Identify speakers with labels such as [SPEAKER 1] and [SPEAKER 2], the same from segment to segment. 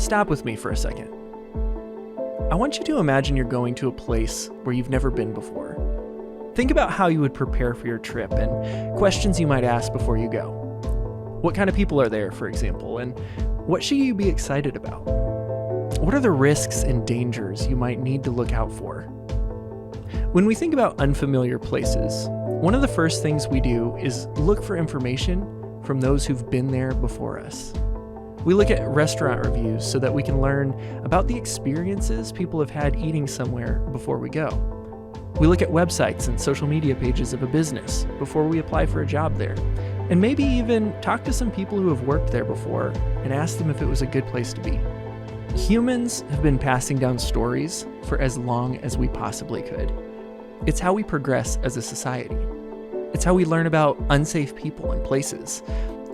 [SPEAKER 1] Stop with me for a second. I want you to imagine you're going to a place where you've never been before. Think about how you would prepare for your trip and questions you might ask before you go. What kind of people are there, for example, and what should you be excited about? What are the risks and dangers you might need to look out for? When we think about unfamiliar places, one of the first things we do is look for information from those who've been there before us. We look at restaurant reviews so that we can learn about the experiences people have had eating somewhere before we go. We look at websites and social media pages of a business before we apply for a job there, and maybe even talk to some people who have worked there before and ask them if it was a good place to be. Humans have been passing down stories for as long as we possibly could. It's how we progress as a society. It's how we learn about unsafe people and places.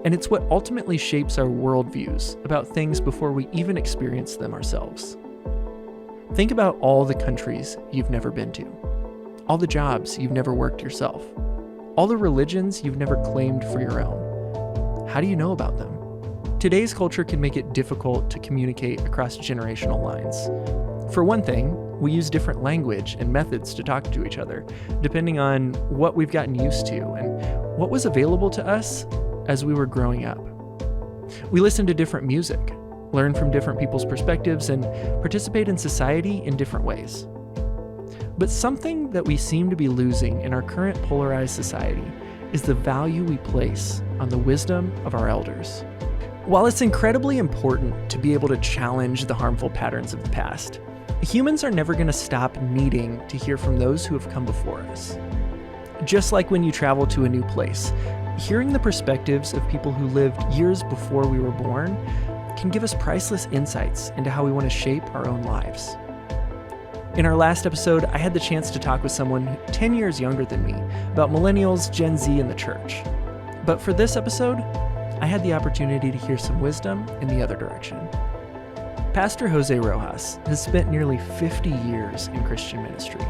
[SPEAKER 1] And it's what ultimately shapes our worldviews about things before we even experience them ourselves. Think about all the countries you've never been to, all the jobs you've never worked yourself, all the religions you've never claimed for your own. How do you know about them? Today's culture can make it difficult to communicate across generational lines. For one thing, we use different language and methods to talk to each other, depending on what we've gotten used to and what was available to us as we were growing up. We listen to different music, learn from different people's perspectives, and participate in society in different ways. But something that we seem to be losing in our current polarized society is the value we place on the wisdom of our elders. While it's incredibly important to be able to challenge the harmful patterns of the past, humans are never going to stop needing to hear from those who have come before us. Just like when you travel to a new place, hearing the perspectives of people who lived years before we were born can give us priceless insights into how we want to shape our own lives. In our last episode, I had the chance to talk with someone 10 years younger than me about millennials, Gen Z, and the church. But for this episode, I had the opportunity to hear some wisdom in the other direction. Pastor José Rojas has spent nearly 50 years in Christian ministry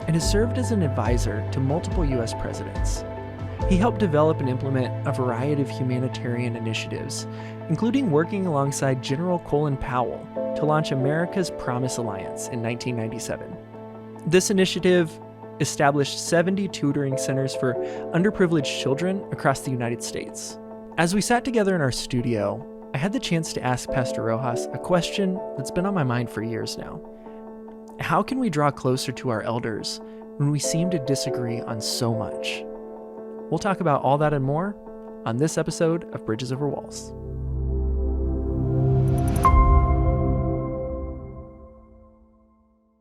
[SPEAKER 1] and has served as an advisor to multiple U.S. presidents. He helped develop and implement a variety of humanitarian initiatives, including working alongside General Colin Powell to launch America's Promise Alliance in 1997. This initiative established 70 tutoring centers for underprivileged children across the United States. As we sat together in our studio, I had the chance to ask Pastor Rojas a question that's been on my mind for years now. How can we draw closer to our elders when we seem to disagree on so much? We'll talk about all that and more on this episode of Bridges Over Walls.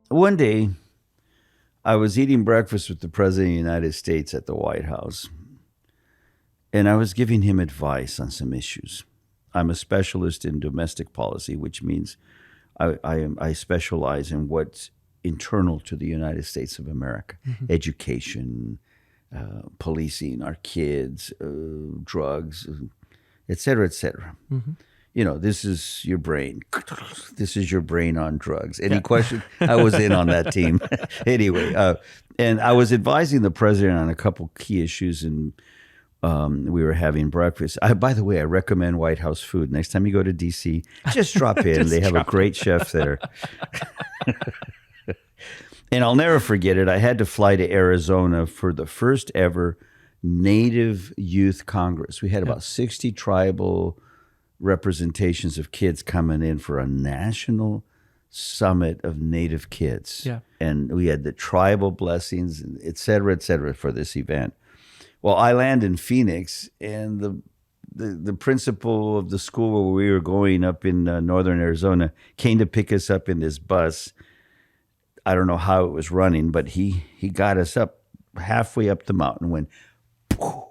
[SPEAKER 2] One day, I was eating breakfast with the President of the United States at the White House, and I was giving him advice on some issues. I'm a specialist in domestic policy, which means I specialize in what's internal to the United States of America, education, policing our kids, drugs, et cetera, et cetera. You know, this is your brain. This is your brain on drugs. Any question? I was in on that team. Anyway, and I was advising the president on a couple key issues, and we were having breakfast. By the way, I recommend White House food. Next time you go to D.C., just drop in. They have a great chef there. And I'll never forget it. I had to fly to Arizona for the first ever Native Youth Congress. We had about 60 tribal representations of kids coming in for a national summit of Native kids. Yeah. And we had the tribal blessings, et cetera, for this event. Well, I land in Phoenix, and the principal of the school where we were going up in northern Arizona came to pick us up in this bus. I don't know how it was running, but he got us up halfway up the mountain when poof,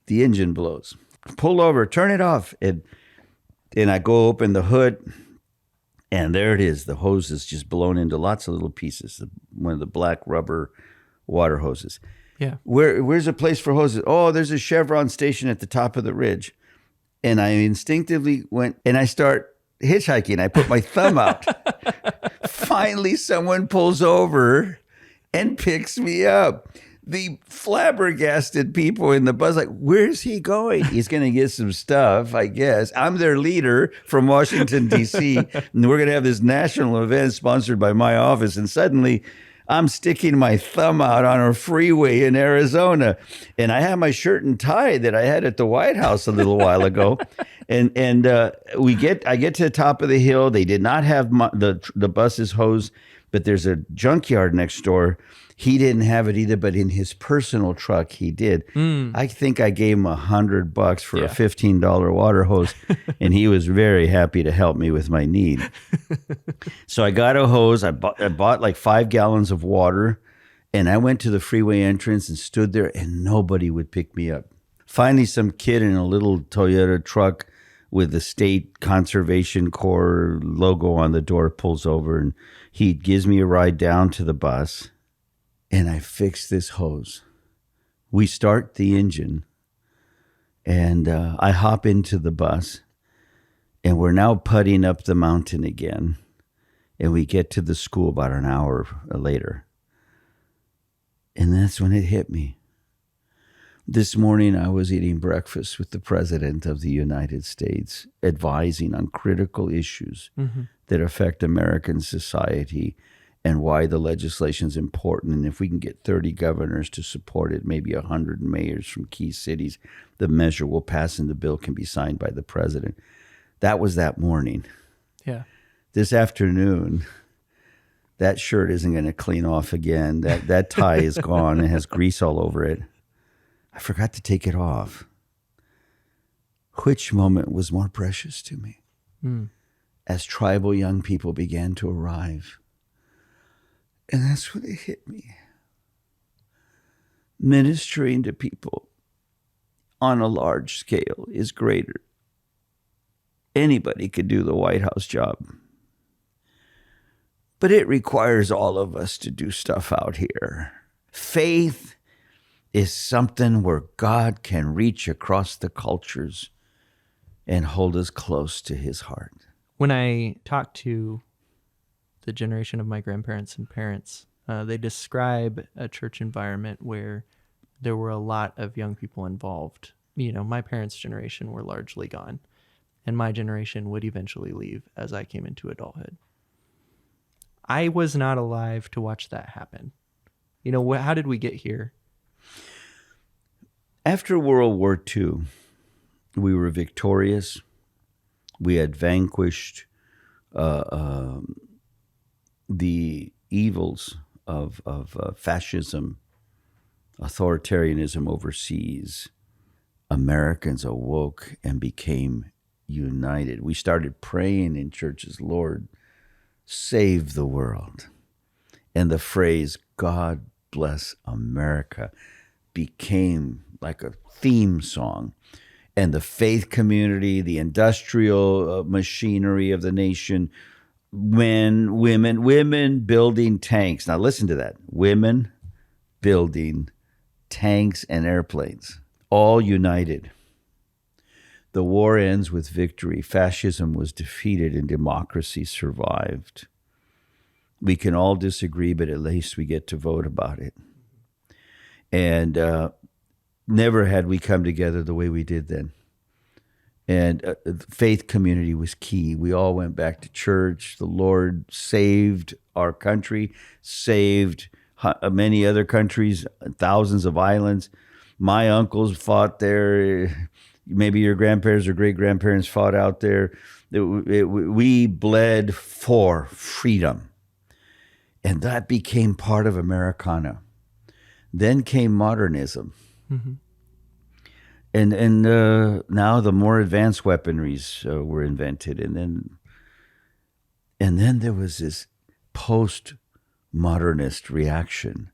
[SPEAKER 2] the engine blows. Pull over, turn it off. And I go open the hood, and there it is. The hose is just blown into lots of little pieces. One of the black rubber water hoses.
[SPEAKER 1] Yeah.
[SPEAKER 2] Where's a place for hoses? Oh, there's a Chevron station at the top of the ridge. And I instinctively went, and I start hitchhiking. I put my thumb out. Finally, someone pulls over and picks me up. the flabbergasted people in the bus, like, where's he going? He's going to get some stuff, I guess. I'm their leader from Washington, D.C., and we're going to have this national event sponsored by my office. And suddenly I'm sticking my thumb out on a freeway in Arizona. And I have my shirt and tie that I had at the White House a little while ago. And I get to the top of the hill. They did not have the bus's hose, but there's a junkyard next door. He didn't have it either, but in his personal truck, he did. I think I gave him $100 for a $15 water hose, and he was very happy to help me with my need. So I got a hose. I bought like 5 gallons of water, and I went to the freeway entrance and stood there, and nobody would pick me up. Finally, some kid in a little Toyota truck with the State Conservation Corps logo on the door pulls over, and he gives me a ride down to the bus. And I fix this hose. We start the engine, and I hop into the bus, and we're now putting up the mountain again. And we get to the school about an hour later. And that's when it hit me. This morning, I was eating breakfast with the President of the United States, advising on critical issues that affect American society and why the legislation is important. And if we can get 30 governors to support it, maybe 100 mayors from key cities, the measure will pass and the bill can be signed by the president. That was that morning.
[SPEAKER 1] Yeah.
[SPEAKER 2] This afternoon, that shirt isn't going to clean off again. That tie is gone. It has grease all over it. I forgot to take it off. Which moment was more precious to me? As tribal young people began to arrive. And that's when it hit me. Ministering to people on a large scale is greater. Anybody could do the White House job. But it requires all of us to do stuff out here. Faith is something where God can reach across the cultures and hold us close to his heart.
[SPEAKER 1] When I talk to the generation of my grandparents and parents, they describe a church environment where there were a lot of young people involved. You know, my parents' generation were largely gone, and my generation would eventually leave as I came into adulthood. I was not alive to watch that happen. You know, how did we get here?
[SPEAKER 2] After World War II, we were victorious. We had vanquished the evils of fascism, authoritarianism overseas. Americans awoke and became united. We started praying in churches, Lord, save the world. And the phrase, God bless America, became like a theme song. And the faith community, the industrial machinery of the nation, women building tanks. Now listen to that. Women building tanks and airplanes, all united. The war ends with victory. Fascism was defeated and democracy survived. We can all disagree, but at least we get to vote about it. And never had we come together the way we did then. And faith community was key. We all went back to church. The Lord saved our country, saved many other countries, thousands of islands. My uncles fought there. Maybe your grandparents or great-grandparents fought out there. We bled for freedom. And that became part of Americana. Then came modernism. Mm-hmm. And now the more advanced weaponries were invented. And then there was this post-modernist reaction.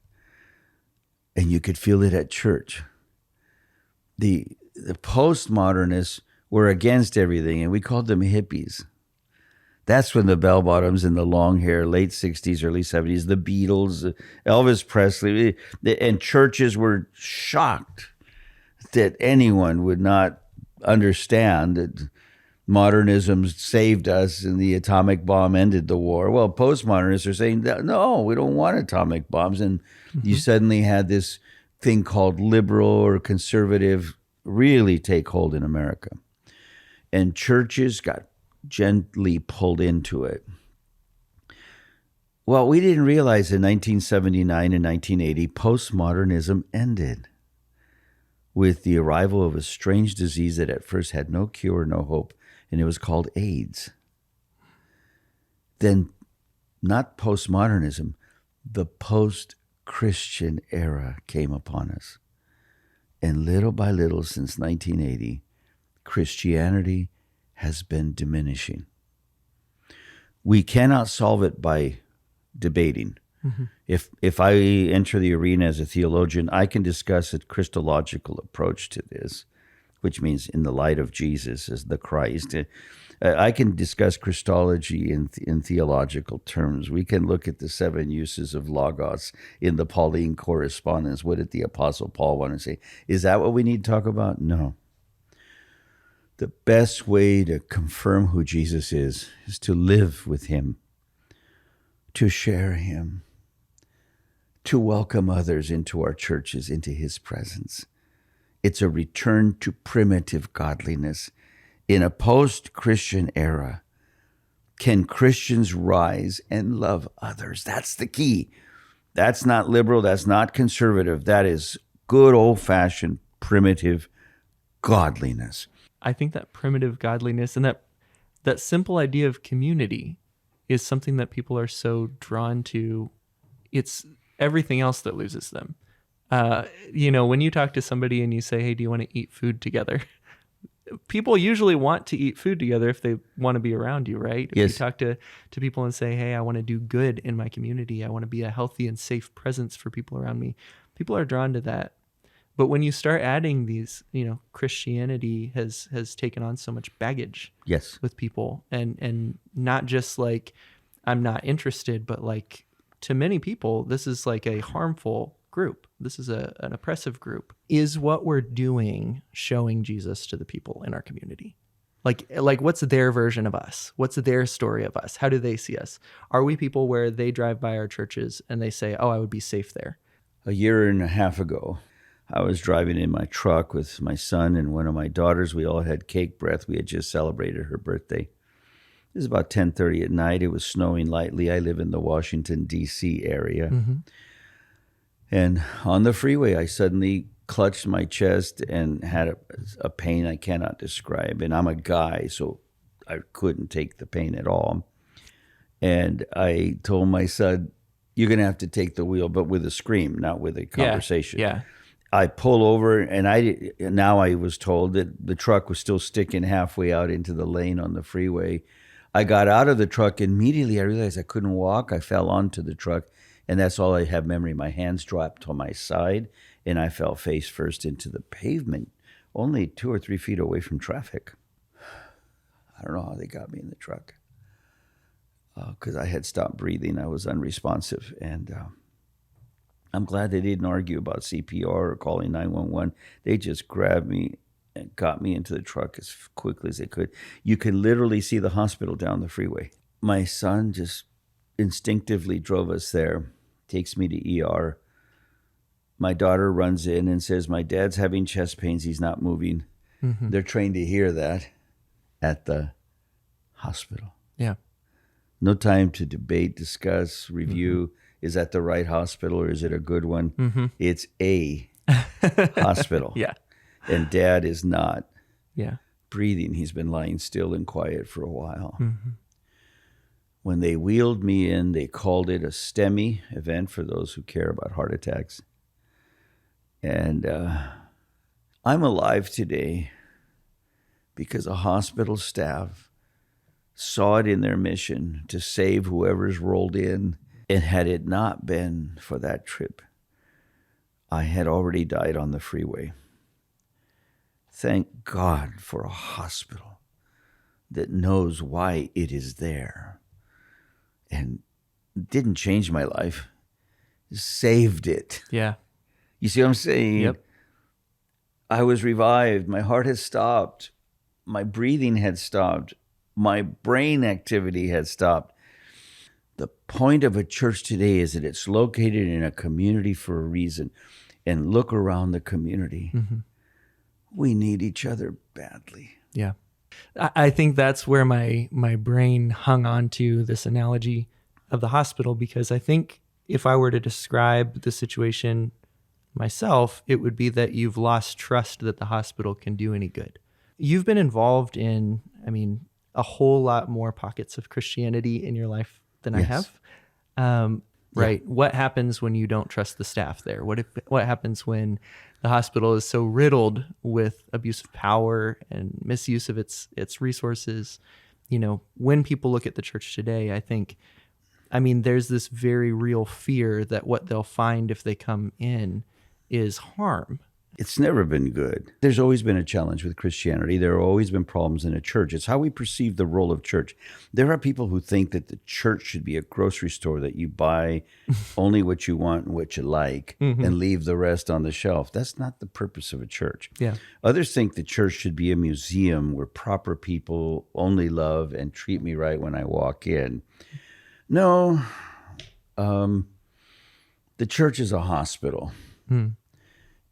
[SPEAKER 2] And you could feel it at church. The postmodernists were against everything, and we called them hippies. That's when the bell-bottoms and the long hair, late 60s, early 70s, the Beatles, Elvis Presley, and churches were shocked that anyone would not understand that modernism saved us and the atomic bomb ended the war. Well, postmodernists are saying, no, we don't want atomic bombs. And you suddenly had this thing called liberal or conservative really take hold in America. And churches got gently pulled into it. Well, we didn't realize in 1979 and 1980, postmodernism ended with the arrival of a strange disease that at first had no cure, no hope, and it was called AIDS. Then, not postmodernism, the post-Christian era came upon us. And little by little, since 1980, Christianity has been diminishing. We cannot solve it by debating. Mm-hmm. If I enter the arena as a theologian, I can discuss a Christological approach to this, which means in the light of Jesus as the Christ. I can discuss Christology in theological terms. We can look at the 7 uses of Logos in the Pauline correspondence. What did the Apostle Paul want to say? Is that what we need to talk about? No. The best way to confirm who Jesus is to live with him, to share him, to welcome others into our churches, into his presence. It's a return to primitive godliness. In a post-Christian era, can Christians rise and love others? That's the key. That's not liberal. That's not conservative. That is good old-fashioned primitive godliness.
[SPEAKER 1] I think that primitive godliness and that simple idea of community is something that people are so drawn to. It's everything else that loses them. When you talk to somebody and you say, hey, do you want to eat food together? People usually want to eat food together if they want to be around you, right? If
[SPEAKER 2] yes.
[SPEAKER 1] you talk to people and say, hey, I want to do good in my community. I want to be a healthy and safe presence for people around me. People are drawn to that. But when you start adding these, Christianity has taken on so much baggage
[SPEAKER 2] yes.
[SPEAKER 1] with people, and not just like, I'm not interested, but like to many people, this is like a harmful group. This is an oppressive group. Is what we're doing showing Jesus to the people in our community? Like what's their version of us? What's their story of us? How do they see us? Are we people where they drive by our churches and they say, oh, I would be safe there?
[SPEAKER 2] A year and a half ago, I was driving in my truck with my son and one of my daughters. We all had cake breath. We had just celebrated her birthday. It was about 10:30 at night. It was snowing lightly. I live in the Washington, D.C. area. Mm-hmm. And on the freeway, I suddenly clutched my chest and had a pain I cannot describe. And I'm a guy, so I couldn't take the pain at all. And I told my son, you're going to have to take the wheel, but with a scream, not with a conversation.
[SPEAKER 1] Yeah.
[SPEAKER 2] I pull over, and now I was told that the truck was still sticking halfway out into the lane on the freeway. I got out of the truck. Immediately, I realized I couldn't walk. I fell onto the truck, and that's all I have memory. My hands dropped to my side, and I fell face first into the pavement, only 2 or 3 feet away from traffic. I don't know how they got me in the truck because I had stopped breathing. I was unresponsive, and I'm glad they didn't argue about CPR or calling 911. They just grabbed me and got me into the truck as quickly as they could. You can literally see the hospital down the freeway. My son just instinctively drove us there, takes me to ER. My daughter runs in and says, my dad's having chest pains. He's not moving. Mm-hmm. They're trained to hear that at the hospital.
[SPEAKER 1] Yeah.
[SPEAKER 2] No time to debate, discuss, review. Mm-hmm. Is that the right hospital or is it a good one? Mm-hmm. It's a hospital.
[SPEAKER 1] Yeah.
[SPEAKER 2] And Dad is not
[SPEAKER 1] breathing.
[SPEAKER 2] He's been lying still and quiet for a while. Mm-hmm. When they wheeled me in, they called it a STEMI event for those who care about heart attacks. And I'm alive today because a hospital staff saw it in their mission to save whoever's rolled in. And had it not been for that trip, I had already died on the freeway. Thank God for a hospital that knows why it is there. And didn't change my life, saved it.
[SPEAKER 1] Yeah.
[SPEAKER 2] You see what I'm saying?
[SPEAKER 1] Yep.
[SPEAKER 2] I was revived. My heart had stopped. My breathing had stopped. My brain activity had stopped. The point of a church today is that it's located in a community for a reason. and look around the community.
[SPEAKER 1] Mm-hmm.
[SPEAKER 2] We need each other badly.
[SPEAKER 1] Yeah. I think that's where my brain hung on to this analogy of the hospital, because I think if I were to describe the situation myself, it would be that you've lost trust that the hospital can do any good. You've been involved in, a whole lot more pockets of Christianity in your life than I have. Right. Yeah. What happens when you don't trust the staff there? What happens when the hospital is so riddled with abuse of power and misuse of its resources? When people look at the church today, I think, there's this very real fear that what they'll find if they come in is harm.
[SPEAKER 2] It's never been good. There's always been a challenge with Christianity. There have always been problems in a church. It's how we perceive the role of church. There are people who think that the church should be a grocery store, that you buy only what you want and what you like and leave the rest on the shelf. That's not the purpose of a church.
[SPEAKER 1] Yeah.
[SPEAKER 2] Others think the church should be a museum where proper people only love and treat me right when I walk in. No, the church is a hospital.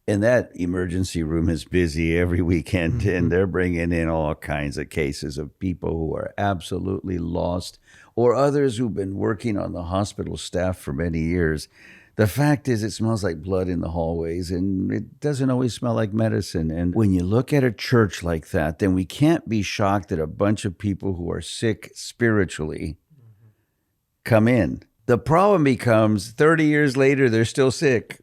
[SPEAKER 2] And that emergency room is busy every weekend, and they're bringing in all kinds of cases of people who are absolutely lost, or others who've been working on the hospital staff for many years. The fact is, it smells like blood in the hallways, and it doesn't always smell like medicine. And when you look at a church like that, then we can't be shocked that a bunch of people who are sick spiritually come in. The problem becomes 30 years later, they're still sick.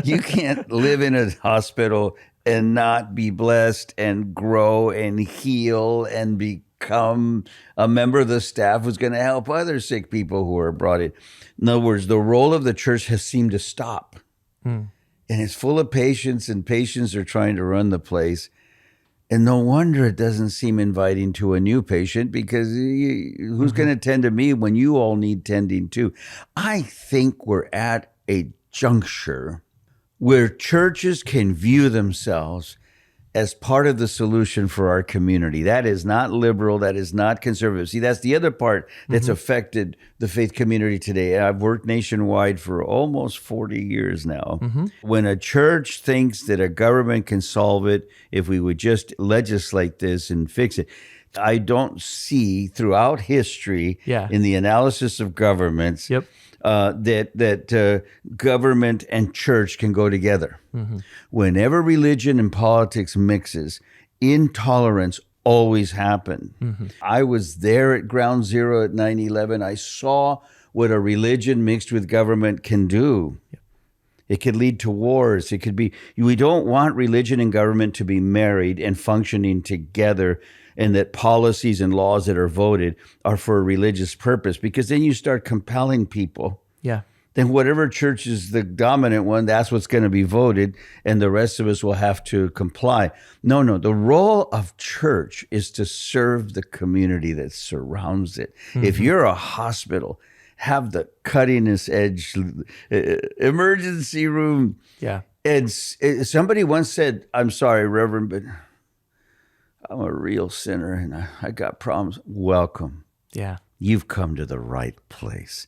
[SPEAKER 2] You can't live in a hospital and not be blessed and grow and heal and become a member of the staff who's going to help other sick people who are brought in. In other words, the role of the church has seemed to stop. And it's full of patients, and patients are trying to run the place. And no wonder it doesn't seem inviting to a new patient, because who's going to tend to me when you all need tending too? I think we're at a juncture where churches can view themselves as part of the solution for our community. That is not liberal. That is not conservative. See, that's the other part that's affected the faith community today. I've worked nationwide for almost 40 years now. When a church thinks that a government can solve it if we would just legislate this and fix it, I don't see throughout history in the analysis of governments that government and church can go together. Whenever religion and politics mixes, intolerance always happened. I was there at ground zero at 9/11. I saw what a religion mixed with government can do. It could lead to wars. It could be, we don't want religion and government to be married and functioning together, and that policies and laws that are voted are for a religious purpose, because then you start compelling people. Then whatever church is the dominant one, that's what's going to be voted, and the rest of us will have to comply. No, the role of church is to serve the community that surrounds it. If you're a hospital, have the cuttingest edge emergency room. And somebody once said, I'm sorry, Reverend, but I'm a real sinner and I got problems. Welcome. You've come to the right place.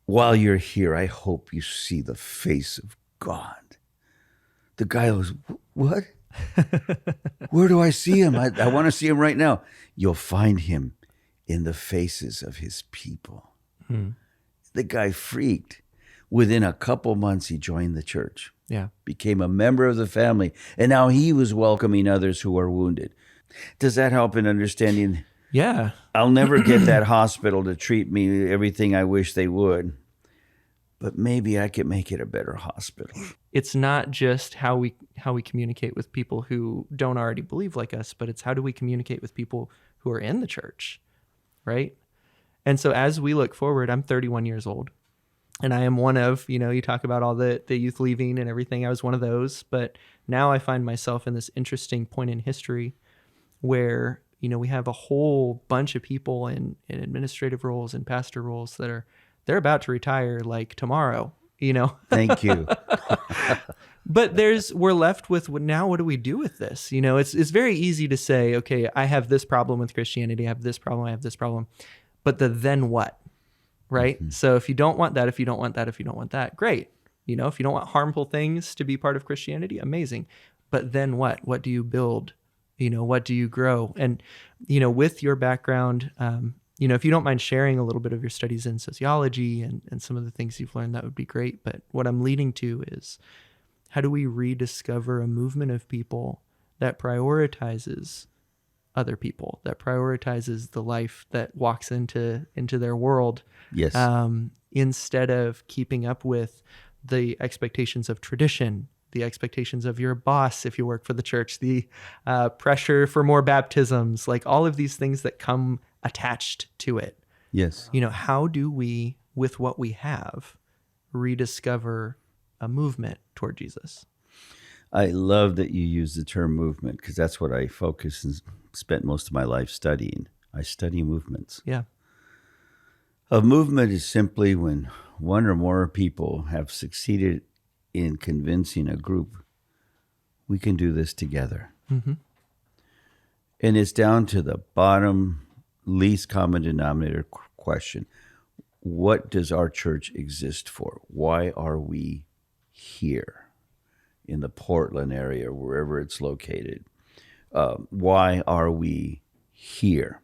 [SPEAKER 2] While you're here, I hope you see the face of God. The guy goes, what? Where do I see him? I want to see him right now. You'll find him in the faces of his people. The guy freaked. Within a couple months, he joined the church. Became a member of the family. And now he was welcoming others who are wounded. Does that help in understanding? I'll never get that hospital to treat me everything I wish they would, but maybe I could make it a better hospital.
[SPEAKER 1] It's not just how we communicate with people who don't already believe like us, but it's how do we communicate with people who are in the church, right? And so as we look forward, I'm 31 years old, and I am one of, you talk about all the youth leaving and everything. I was one of those, but now I find myself in this interesting point in history where we have a whole bunch of people in administrative roles and pastor roles that they're about to retire like tomorrow,
[SPEAKER 2] Thank you.
[SPEAKER 1] But we're left with, now what do we do with this? It's very easy to say, okay, I have this problem with Christianity. I have this problem. I have this problem. But then what? Right? So if you don't want that, if you don't want that, if you don't want that, great. If you don't want harmful things to be part of Christianity, amazing. But then what? What do you build? What do you grow? And, with your background, if you don't mind sharing a little bit of your studies in sociology and some of the things you've learned, that would be great. But what I'm leading to is, how do we rediscover a movement of people that prioritizes other people, that prioritizes the life that walks into their world?
[SPEAKER 2] Yes.
[SPEAKER 1] Instead of keeping up with the expectations of tradition, the expectations of your boss if you work for the church, the pressure for more baptisms, like all of these things that come attached to it.
[SPEAKER 2] Yes.
[SPEAKER 1] How do we, with what we have, rediscover a movement toward Jesus?
[SPEAKER 2] I love that you use the term movement, because that's what I focus and spent most of my life studying. I study movements.
[SPEAKER 1] Yeah.
[SPEAKER 2] A movement is simply when one or more people have succeeded in convincing a group, we can do this together.
[SPEAKER 1] Mm-hmm.
[SPEAKER 2] And it's down to the bottom, least common denominator question. What does our church exist for? Why are we here in the Portland area, wherever it's located? Why are we here?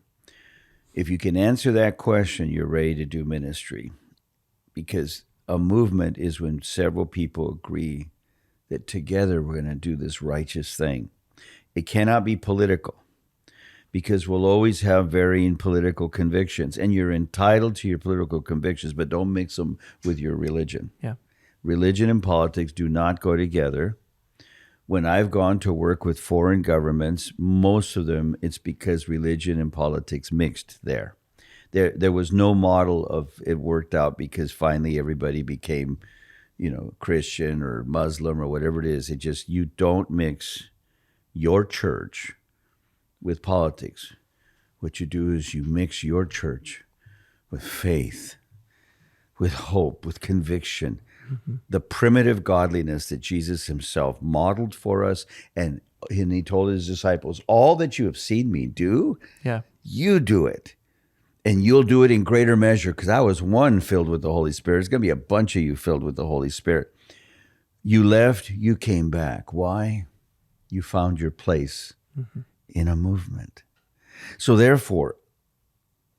[SPEAKER 2] If you can answer that question, you're ready to do ministry, because a movement is when several people agree that together we're going to do this righteous thing. It cannot be political, because we'll always have varying political convictions, and you're entitled to your political convictions, but don't mix them with your religion.
[SPEAKER 1] Yeah.
[SPEAKER 2] Religion and politics do not go together. When I've gone to work with foreign governments, most of them, it's because religion and politics mixed there. There was no model of it worked out because finally everybody became, Christian or Muslim or whatever it is. It just, you don't mix your church with politics. What you do is you mix your church with faith, with hope, with conviction. Mm-hmm. The primitive godliness that Jesus himself modeled for us, and he told his disciples, all that you have seen me do, you do it. And you'll do it in greater measure, because I was one filled with the Holy Spirit. There's going to be a bunch of you filled with the Holy Spirit. You left, you came back. Why? You found your place in a movement. So therefore,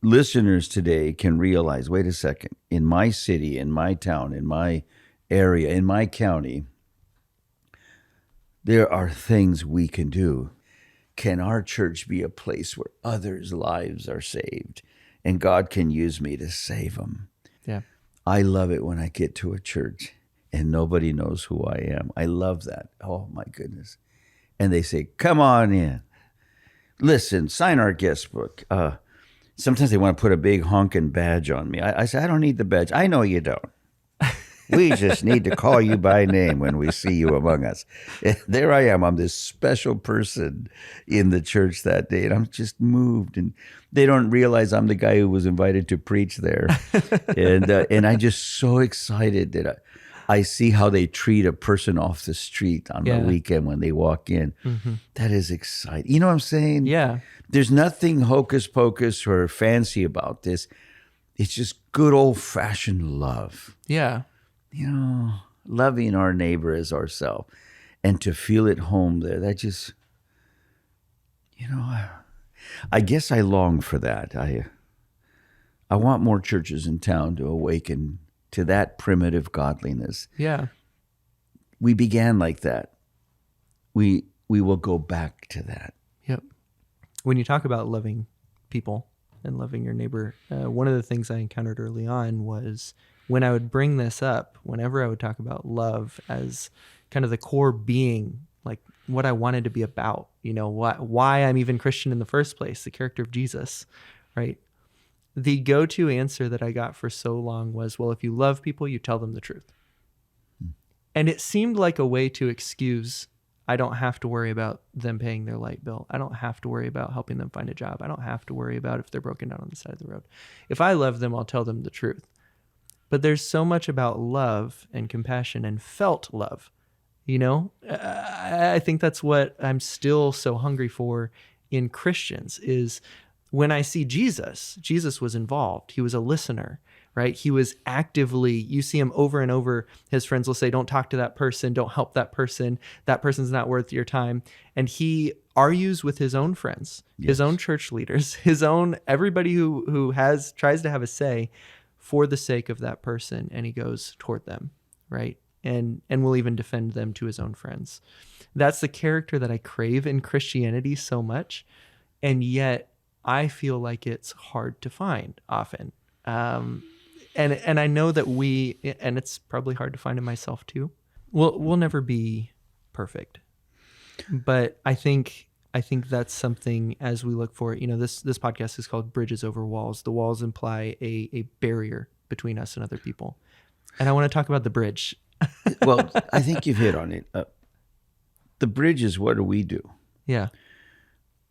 [SPEAKER 2] listeners today can realize, wait a second, in my city, in my town, in my area, in my county, there are things we can do. Can our church be a place where others' lives are saved? And God can use me to save them.
[SPEAKER 1] Yeah.
[SPEAKER 2] I love it when I get to a church and nobody knows who I am. I love that. Oh, my goodness. And they say, come on in. Listen, sign our guest book. Sometimes they want to put a big honking badge on me. I say, I don't need the badge. I know you don't. We just need to call you by name when we see you among us. And there I am. I'm this special person in the church that day, and I'm just moved. And they don't realize I'm the guy who was invited to preach there. And I'm just so excited that I see how they treat a person off the street on the weekend when they walk in. Mm-hmm. That is exciting. You know what I'm saying?
[SPEAKER 1] Yeah.
[SPEAKER 2] There's nothing hocus pocus or fancy about this. It's just good old-fashioned love.
[SPEAKER 1] Yeah.
[SPEAKER 2] Loving our neighbor as ourselves, and to feel at home there, that just, I guess I long for that. I want more churches in town to awaken to that primitive godliness.
[SPEAKER 1] Yeah.
[SPEAKER 2] We began like that. We will go back to that.
[SPEAKER 1] Yep. When you talk about loving people and loving your neighbor, one of the things I encountered early on was when I would bring this up, whenever I would talk about love as kind of the core being, like what I wanted to be about, why I'm even Christian in the first place, the character of Jesus, right? The go-to answer that I got for so long was, well, if you love people, you tell them the truth. And it seemed like a way to excuse, I don't have to worry about them paying their light bill. I don't have to worry about helping them find a job. I don't have to worry about if they're broken down on the side of the road. If I love them, I'll tell them the truth. But there's so much about love and compassion and felt love, I think that's what I'm still so hungry for in Christians is when I see Jesus was involved. He was a listener. right? He was actively, you see him over and over. His friends will say, don't talk to that person. Don't help that person. That person's not worth your time. And he argues with his own friends, his own church leaders, his own, everybody who tries to have a say for the sake of that person. And he goes toward them, right? And will even defend them to his own friends. That's the character that I crave in Christianity so much. And yet I feel like it's hard to find often. And I know that and it's probably hard to find in myself too. We'll never be perfect, but I think that's something as we look for it. This podcast is called Bridges Over Walls. The walls imply a barrier between us and other people. And I want to talk about the bridge.
[SPEAKER 2] Well, I think you've hit on it. The bridge is, what do we do?
[SPEAKER 1] Yeah.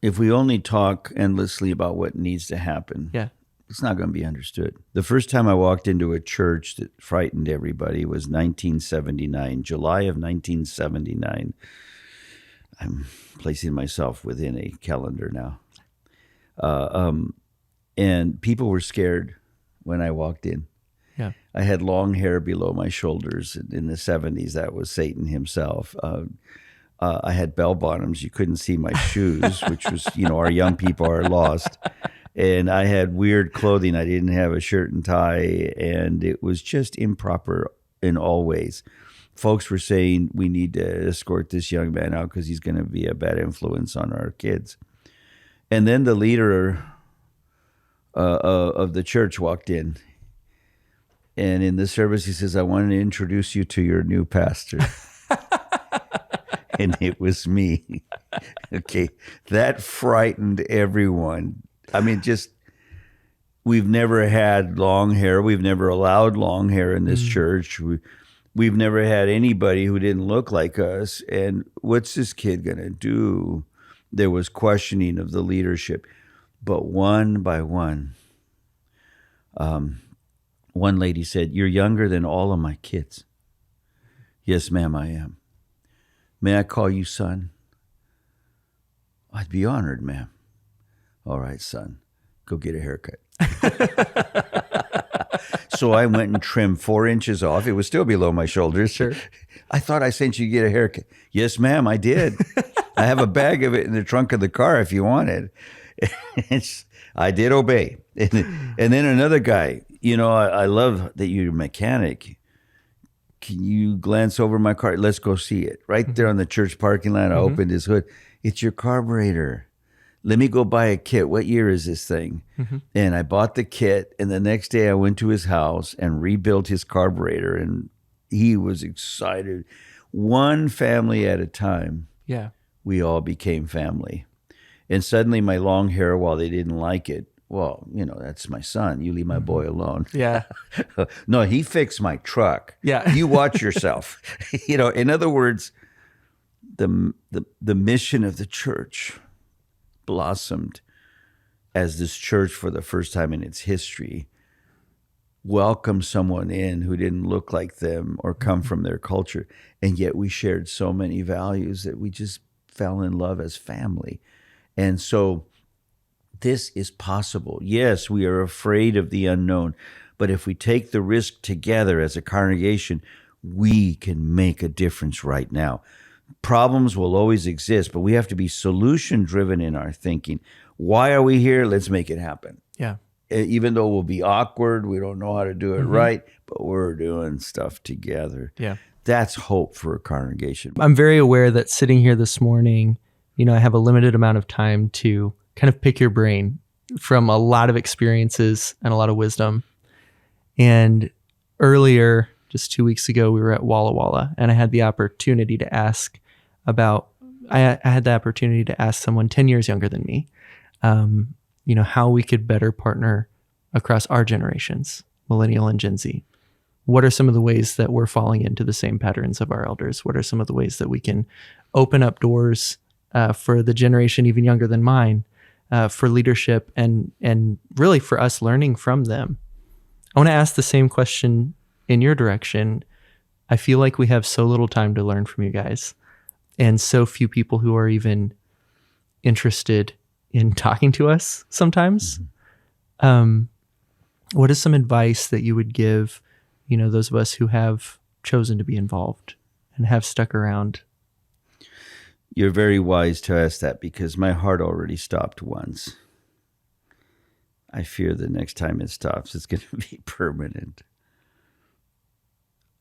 [SPEAKER 2] If we only talk endlessly about what needs to happen, it's not going to be understood. The first time I walked into a church that frightened everybody was 1979, July of 1979. I'm placing myself within a calendar now. And people were scared when I walked in.
[SPEAKER 1] Yeah.
[SPEAKER 2] I had long hair below my shoulders. In the 70s, that was Satan himself. I had bell bottoms. You couldn't see my shoes, which was, our young people are lost. And I had weird clothing. I didn't have a shirt and tie, and it was just improper in all ways. Folks were saying, we need to escort this young man out because he's going to be a bad influence on our kids. And then the leader of the church walked in. And in the service, he says, I want to introduce you to your new pastor. And it was me. Okay. That frightened everyone. I mean, we've never had long hair. We've never allowed long hair in this church. We've never had anybody who didn't look like us. And what's this kid going to do? There was questioning of the leadership. But one by one, one lady said, you're younger than all of my kids. Yes, ma'am, I am. May I call you son? I'd be honored, ma'am. All right, son, go get a haircut. So I went and trimmed 4 inches off. It was still below my shoulders.
[SPEAKER 1] Sure.
[SPEAKER 2] I thought I sent you to get a haircut. Yes, ma'am, I did. I have a bag of it in the trunk of the car if you want it. I did obey. And then another guy, I love that you're a mechanic. Can you glance over my car? Let's go see it. Right there on the church parking lot, I opened his hood. It's your carburetor. Let me go buy a kit. What year is this thing? And I bought the kit, and the next day I went to his house and rebuilt his carburetor, and he was excited. One family at a time, we all became family. And suddenly my long hair, while they didn't like it, well, that's my son. You leave my boy alone.
[SPEAKER 1] Yeah.
[SPEAKER 2] No, he fixed my truck.
[SPEAKER 1] Yeah.
[SPEAKER 2] You watch yourself. In other words, the mission of the church blossomed as this church, for the first time in its history, welcomed someone in who didn't look like them or come from their culture. And yet we shared so many values that we just fell in love as family. And so this is possible. Yes, we are afraid of the unknown, but if we take the risk together as a congregation, we can make a difference right now. Problems will always exist, but we have to be solution-driven in our thinking. Why are we here? Let's make it happen.
[SPEAKER 1] Yeah.
[SPEAKER 2] Even though we'll be awkward, we don't know how to do it right, but we're doing stuff together.
[SPEAKER 1] Yeah.
[SPEAKER 2] That's hope for a congregation.
[SPEAKER 1] I'm very aware that sitting here this morning, I have a limited amount of time to kind of pick your brain from a lot of experiences and a lot of wisdom. And earlier, just 2 weeks ago, we were at Walla Walla, and I had the opportunity to ask someone 10 years younger than me, how we could better partner across our generations, millennial and Gen Z. What are some of the ways that we're falling into the same patterns of our elders? What are some of the ways that we can open up doors for the generation even younger than mine, for leadership and really for us learning from them? I want to ask the same question in your direction. I feel like we have so little time to learn from you guys, and so few people who are even interested in talking to us sometimes. What is some advice that you would give, those of us who have chosen to be involved and have stuck around?
[SPEAKER 2] You're very wise to ask that, because my heart already stopped once. I fear the next time it stops, it's going to be permanent.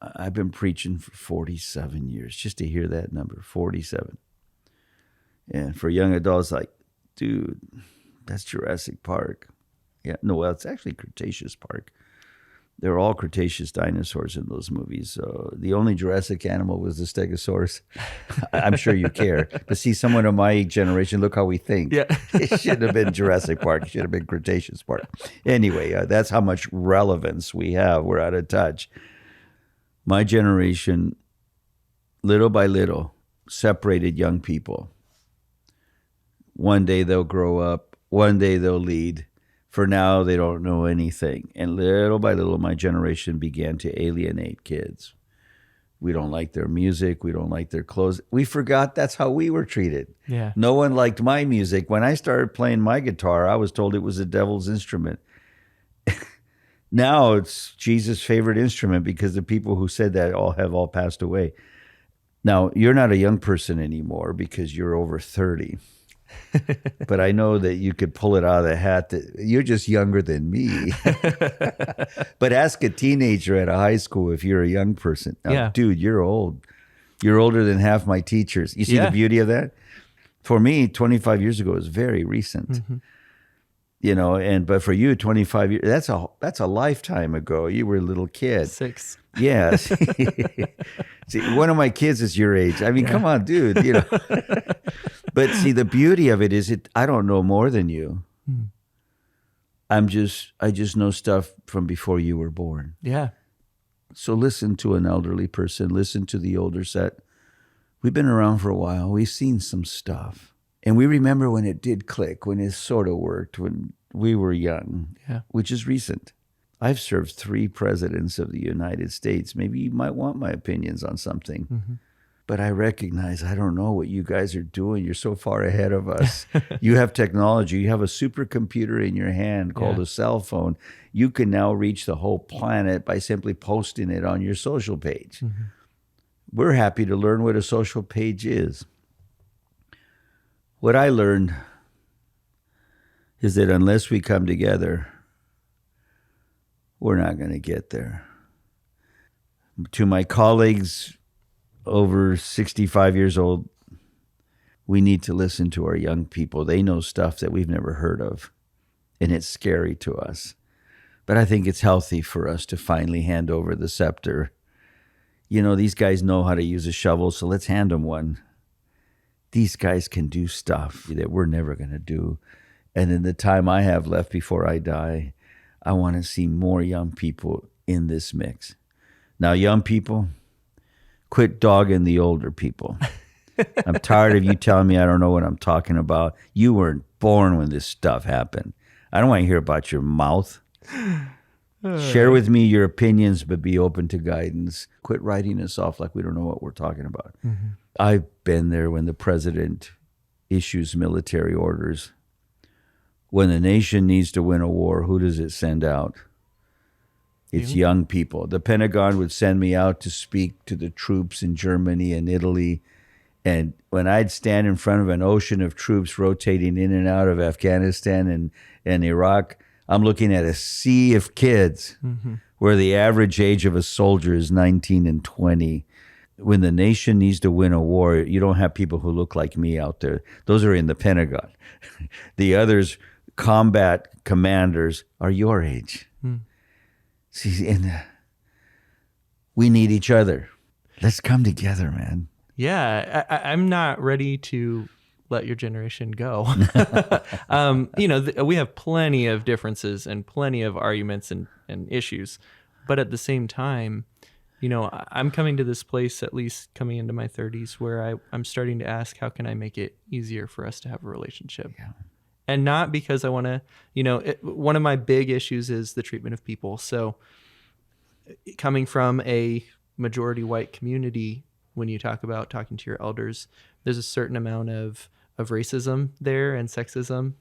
[SPEAKER 2] I've been preaching for 47 years, just to hear that number, 47. And for young adults, like, dude, that's Jurassic Park. Yeah, no, well, it's actually Cretaceous Park. They're all Cretaceous dinosaurs in those movies. So the only Jurassic animal was the Stegosaurus. I'm sure you care. But see, someone of my generation, look how we think.
[SPEAKER 1] Yeah.
[SPEAKER 2] It shouldn't have been Jurassic Park. It should have been Cretaceous Park. Anyway, that's how much relevance we have. We're out of touch. My generation, little by little, separated young people. One day they'll grow up. One day they'll lead. For now, they don't know anything. And little by little, my generation began to alienate kids. We don't like their music. We don't like their clothes. We forgot that's how we were treated.
[SPEAKER 1] Yeah.
[SPEAKER 2] No one liked my music. When I started playing my guitar, I was told it was the devil's instrument. Now it's Jesus' favorite instrument, because the people who said that have all passed away. Now, you're not a young person anymore because you're over 30. But I know that you could pull it out of the hat that you're just younger than me. But ask a teenager at a high school if you're a young person. Now,
[SPEAKER 1] Yeah.
[SPEAKER 2] Dude, you're old. You're older than half my teachers. You see the beauty of that? For me, 25 years ago is very recent.
[SPEAKER 1] Mm-hmm.
[SPEAKER 2] But for you, 25 years, that's a lifetime ago. You were a little kid.
[SPEAKER 1] 6.
[SPEAKER 2] Yes. See, one of my kids is your age. I mean, Come on, dude, But see, the beauty of it is I don't know more than you. I just know stuff from before you were born.
[SPEAKER 1] Yeah.
[SPEAKER 2] So listen to an elderly person, listen to the older set. We've been around for a while. We've seen some stuff. And we remember when it did click, when it sort of worked, when we were young, which is recent. I've served 3 presidents of the United States. Maybe you might want my opinions on something. Mm-hmm. But I recognize I don't know what you guys are doing. You're so far ahead of us. You have technology. You have a supercomputer in your hand called a cell phone. You can now reach the whole planet by simply posting it on your social page. Mm-hmm. We're happy to learn what a social page is. What I learned is that unless we come together, we're not going to get there. To my colleagues over 65 years old, we need to listen to our young people. They know stuff that we've never heard of, and it's scary to us. But I think it's healthy for us to finally hand over the scepter. These guys know how to use a shovel, so let's hand them one. These guys can do stuff that we're never going to do. And in the time I have left before I die, I want to see more young people in this mix. Now, young people, quit dogging the older people. I'm tired of you telling me I don't know what I'm talking about. You weren't born when this stuff happened. I don't want to hear about your mouth. Share with me your opinions, but be open to guidance. Quit writing us off like we don't know what we're talking about. Mm-hmm. I've been there when the president issues military orders. When the nation needs to win a war, who does it send out? It's young people. The Pentagon would send me out to speak to the troops in Germany and Italy. And when I'd stand in front of an ocean of troops rotating in and out of Afghanistan and Iraq, I'm looking at a sea of kids where the average age of a soldier is 19 and 20. When the nation needs to win a war, you don't have people who look like me out there. Those are in the Pentagon. The others, combat commanders, are your age. See, and we need each other. Let's come together, man.
[SPEAKER 1] Yeah, I'm not ready to let your generation go. We have plenty of differences and plenty of arguments and issues. But at the same time, I'm coming to this place, at least coming into my 30s, where I'm starting to ask, how can I make it easier for us to have a relationship? Yeah. And not because I want to, one of my big issues is the treatment of people. So coming from a majority white community, when you talk about talking to your elders, there's a certain amount of racism there and sexism.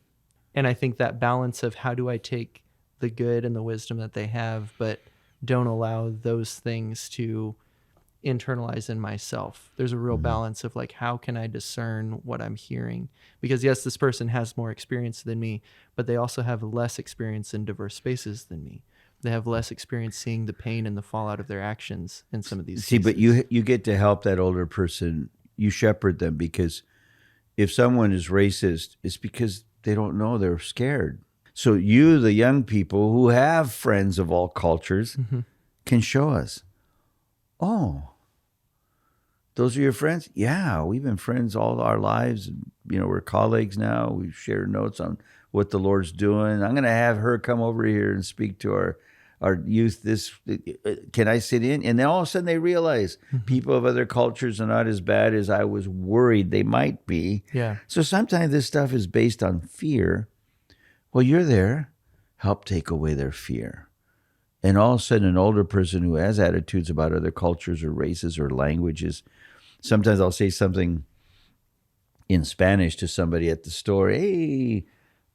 [SPEAKER 1] And I think that balance of how do I take the good and the wisdom that they have, but don't allow those things to internalize in myself. There's a real balance of like, how can I discern what I'm hearing? Because yes, this person has more experience than me, but they also have less experience in diverse spaces than me. They have less experience seeing the pain and the fallout of their actions in some of these
[SPEAKER 2] See,
[SPEAKER 1] cases.
[SPEAKER 2] but you get to help that older person. You shepherd them, because if someone is racist, it's because they don't know, they're scared. So you, the young people who have friends of all cultures, can show us, oh, those are your friends? Yeah, we've been friends all our lives. We're colleagues now. We share notes on what the Lord's doing. I'm going to have her come over here and speak to our youth. Can I sit in? And then all of a sudden they realize people of other cultures are not as bad as I was worried they might be.
[SPEAKER 1] Yeah.
[SPEAKER 2] So sometimes this stuff is based on fear. Well, you're there. Help take away their fear. And all of a sudden, an older person who has attitudes about other cultures or races or languages, sometimes I'll say something in Spanish to somebody at the store. Hey,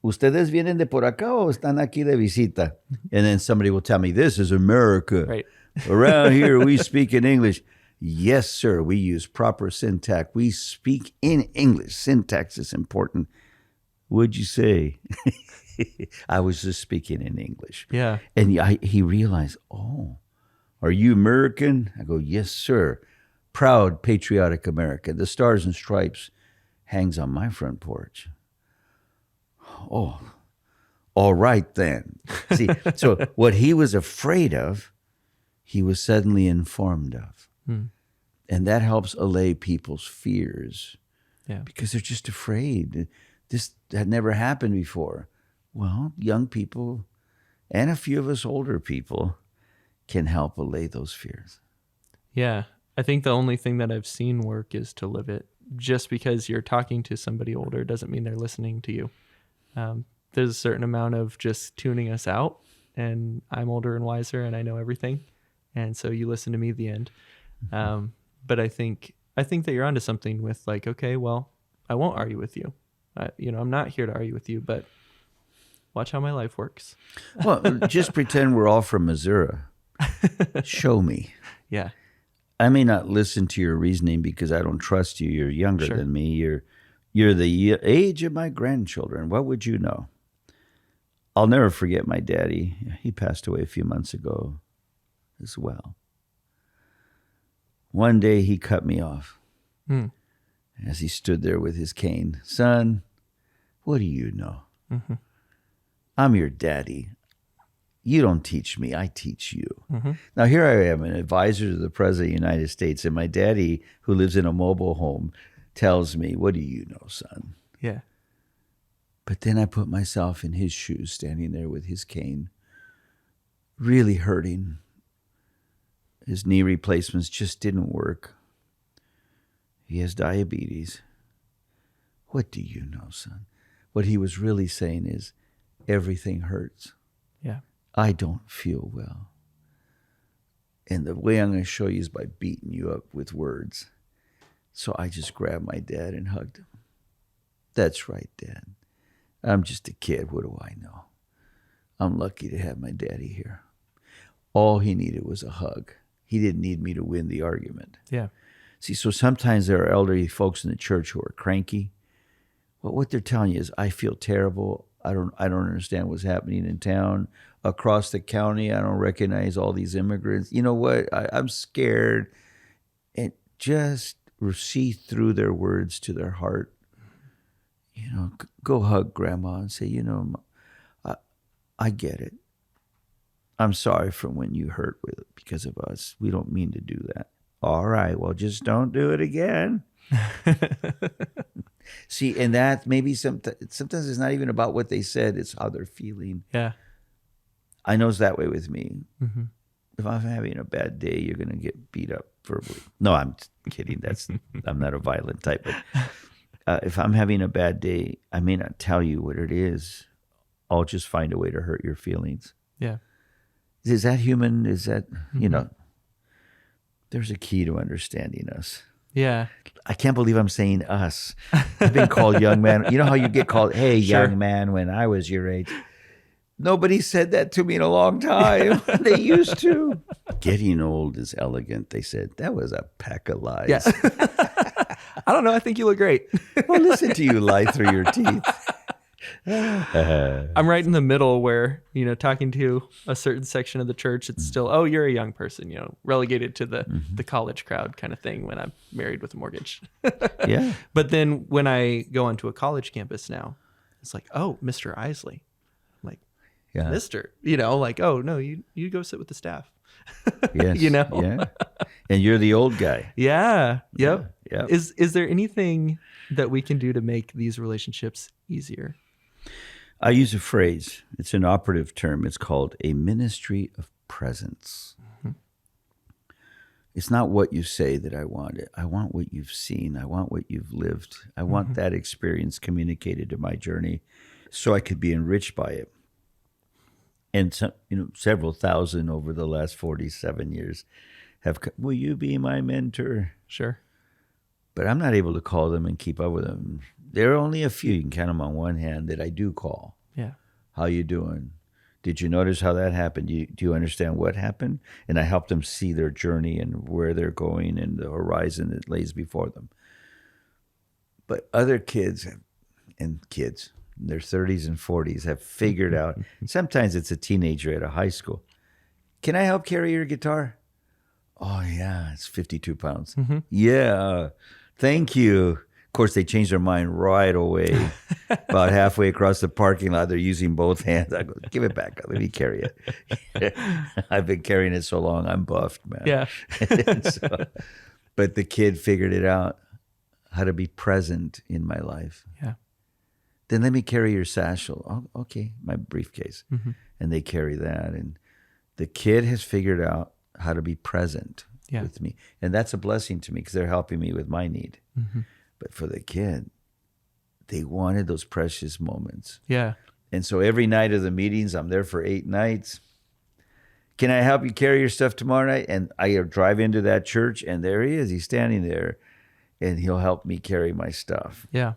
[SPEAKER 2] ¿ustedes vienen de por acá o están aquí de visita? And then somebody will tell me, this is America.
[SPEAKER 1] Right.
[SPEAKER 2] Around here, we speak in English. Yes, sir. We use proper syntax. We speak in English. Syntax is important. What'd you say? I was just speaking in English.
[SPEAKER 1] Yeah.
[SPEAKER 2] And he realized, oh, are you American? I go, yes, sir. Proud, patriotic American. The Stars and Stripes hangs on my front porch. Oh, all right then. See, so what he was afraid of, he was suddenly informed of. And that helps allay people's fears.
[SPEAKER 1] Yeah.
[SPEAKER 2] Because they're just afraid. This had never happened before. Well, young people and a few of us older people can help allay those fears.
[SPEAKER 1] Yeah. I think the only thing that I've seen work is to live it. Just because you're talking to somebody older doesn't mean they're listening to you. There's a certain amount of just tuning us out, and I'm older and wiser and I know everything. And so you listen to me at the end. But I think that you're onto something with like, okay, well, I won't argue with you. I'm not here to argue with you, but watch how my life works.
[SPEAKER 2] Well, just pretend we're all from Missouri. Show me.
[SPEAKER 1] Yeah.
[SPEAKER 2] I may not listen to your reasoning because I don't trust you. You're younger
[SPEAKER 1] Sure.
[SPEAKER 2] than me. You're the age of my grandchildren. What would you know? I'll never forget my daddy. He passed away a few months ago as well. One day he cut me off as he stood there with his cane. Son, what do you know? I'm your daddy. You don't teach me, I teach you. Now here I am, an advisor to the President of the United States, and my daddy, who lives in a mobile home, tells me, what do you know, son?
[SPEAKER 1] Yeah.
[SPEAKER 2] But then I put myself in his shoes, standing there with his cane, really hurting. His knee replacements just didn't work. He has diabetes. What do you know, son? What he was really saying is, everything hurts.
[SPEAKER 1] Yeah.
[SPEAKER 2] I don't feel well. And the way I'm going to show you is by beating you up with words. So I just grabbed my dad and hugged him. That's right, Dad. I'm just a kid. What do I know? I'm lucky to have my daddy here. All he needed was a hug. He didn't need me to win the argument.
[SPEAKER 1] Yeah.
[SPEAKER 2] See, so sometimes there are elderly folks in the church who are cranky. Well, what they're telling you is, I feel terrible. I don't understand what's happening in town. Across the county, I don't recognize all these immigrants. You know what? I'm scared. And just see through their words to their heart. Go hug Grandma and say, I get it. I'm sorry for when you hurt because of us. We don't mean to do that. All right, well, just don't do it again. See, and that maybe sometimes it's not even about what they said, it's how they're feeling.
[SPEAKER 1] Yeah.
[SPEAKER 2] I know it's that way with me. If I'm having a bad day, you're going to get beat up verbally. No, I'm kidding. I'm not a violent type. But if I'm having a bad day, I may not tell you what it is. I'll just find a way to hurt your feelings.
[SPEAKER 1] Yeah.
[SPEAKER 2] Is that human? Is that, there's a key to understanding us.
[SPEAKER 1] Yeah.
[SPEAKER 2] I can't believe I'm saying us. I've been called young man. You know how you get called, hey,
[SPEAKER 1] Sure.
[SPEAKER 2] young man, when I was your age. Nobody said that to me in a long time. They used to. Getting old is elegant, they said. That was a pack of lies.
[SPEAKER 1] Yeah. I don't know. I think you look great.
[SPEAKER 2] Well, listen to you lie through your teeth.
[SPEAKER 1] I'm right in the middle where, talking to a certain section of the church, it's still, oh, you're a young person, relegated to the college crowd kind of thing when I'm married with a mortgage.
[SPEAKER 2] Yeah.
[SPEAKER 1] But then when I go onto a college campus now, it's like, oh, Mr. Isley. I'm like,
[SPEAKER 2] Yeah.
[SPEAKER 1] Mr. Like, oh, no, you go sit with the staff.
[SPEAKER 2] Yes. Yeah. And you're the old guy.
[SPEAKER 1] Yeah. Yep.
[SPEAKER 2] Yeah.
[SPEAKER 1] Is there anything that we can do to make these relationships easier?
[SPEAKER 2] I use a phrase. It's an operative term. It's called a ministry of presence. Mm-hmm. It's not what you say that I want. I want what you've seen. I want what you've lived. I want that experience communicated to my journey so I could be enriched by it. And some, several thousand over the last 47 years have come, will you be my mentor?
[SPEAKER 1] Sure.
[SPEAKER 2] But I'm not able to call them and keep up with them. There are only a few, you can count them on one hand, that I do call.
[SPEAKER 1] Yeah.
[SPEAKER 2] How you doing? Did you notice how that happened? Do you understand what happened? And I help them see their journey and where they're going and the horizon that lays before them. But other kids in their 30s and 40s have figured out, sometimes it's a teenager at a high school. Can I help carry your guitar? Oh, yeah, it's 52 pounds. Mm-hmm. Yeah, thank you. Of course, they change their mind right away. About halfway across the parking lot, they're using both hands. I go, give it back. Let me carry it. I've been carrying it so long, I'm buffed, man.
[SPEAKER 1] Yeah.
[SPEAKER 2] But the kid figured it out, how to be present in my life.
[SPEAKER 1] Yeah.
[SPEAKER 2] Then let me carry your satchel. Oh, okay, my briefcase. Mm-hmm. And they carry that. And the kid has figured out how to be present with me. And that's a blessing to me because they're helping me with my need. Mm-hmm. But for the kid, they wanted those precious moments.
[SPEAKER 1] Yeah.
[SPEAKER 2] And so every night of the meetings, I'm there for 8 nights. Can I help you carry your stuff tomorrow night? And I drive into that church, and there he is. He's standing there, and he'll help me carry my stuff.
[SPEAKER 1] Yeah.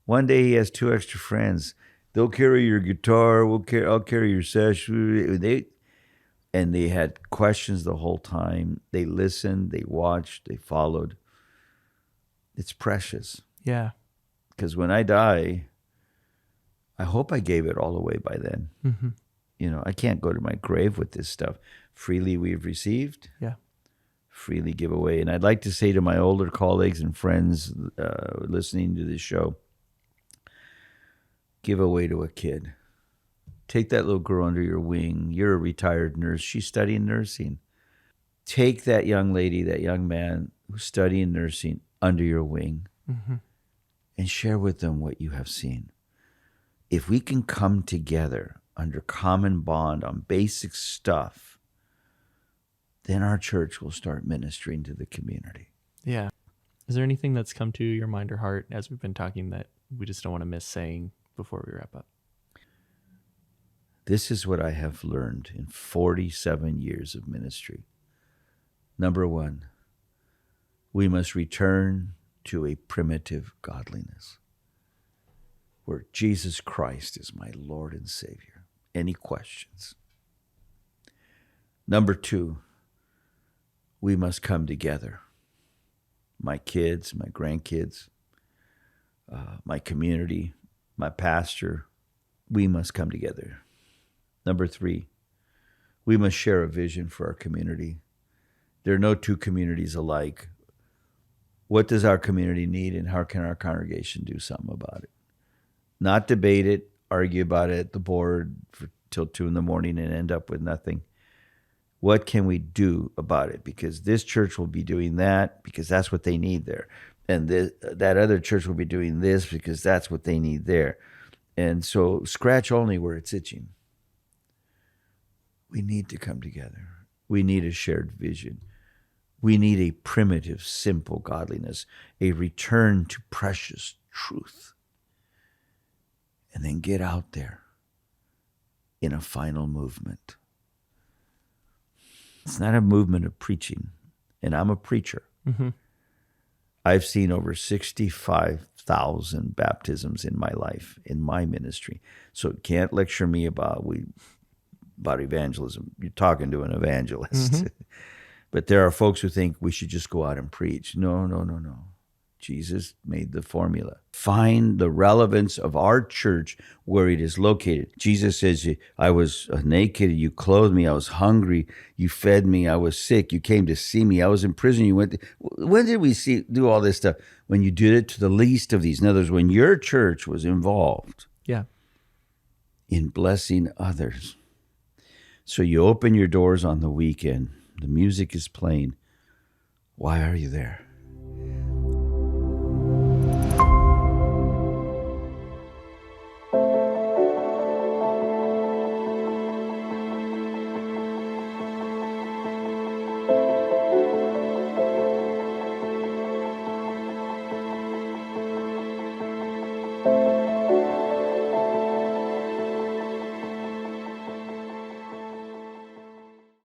[SPEAKER 2] One day he has 2 extra friends. They'll carry your guitar. I'll carry your sash. And they had questions the whole time. They listened. They watched. They followed. It's precious.
[SPEAKER 1] Yeah.
[SPEAKER 2] Because when I die, I hope I gave it all away by then. Mm-hmm. I can't go to my grave with this stuff. Freely we've received.
[SPEAKER 1] Yeah.
[SPEAKER 2] Freely give away. And I'd like to say to my older colleagues and friends listening to this show, give away to a kid. Take that little girl under your wing. You're a retired nurse. She's studying nursing. Take that young lady, that young man who's studying nursing under your wing and share with them what you have seen. If we can come together under common bond on basic stuff, then our church will start ministering to the community.
[SPEAKER 1] Yeah. Is there anything that's come to your mind or heart as we've been talking that we just don't want to miss saying before we wrap up?
[SPEAKER 2] This is what I have learned in 47 years of ministry. Number 1, we must return to a primitive godliness where Jesus Christ is my Lord and Savior. Any questions? Number 2, we must come together. My kids, my grandkids, my community, my pastor, we must come together. Number 3, we must share a vision for our community. There are no 2 communities alike. What does our community need, and how can our congregation do something about it? Not debate it, argue about it at the board till 2 a.m. and end up with nothing. What can we do about it? Because this church will be doing that because that's what they need there. And that other church will be doing this because that's what they need there. And so scratch only where it's itching. We need to come together. We need a shared vision. We need a primitive, simple godliness, a return to precious truth. And then get out there in a final movement. It's not a movement of preaching, and I'm a preacher. Mm-hmm. I've seen over 65,000 baptisms in my life, in my ministry. So can't lecture me about evangelism. You're talking to an evangelist. But there are folks who think we should just go out and preach. No. Jesus made the formula. Find the relevance of our church where it is located. Jesus says, I was naked, you clothed me. I was hungry, you fed me. I was sick, you came to see me. I was in prison, you went. When did we do all this stuff? When you did it to the least of these. In other words, when your church was involved in blessing others. So you open your doors on the weekend. The music is playing. Why are you there?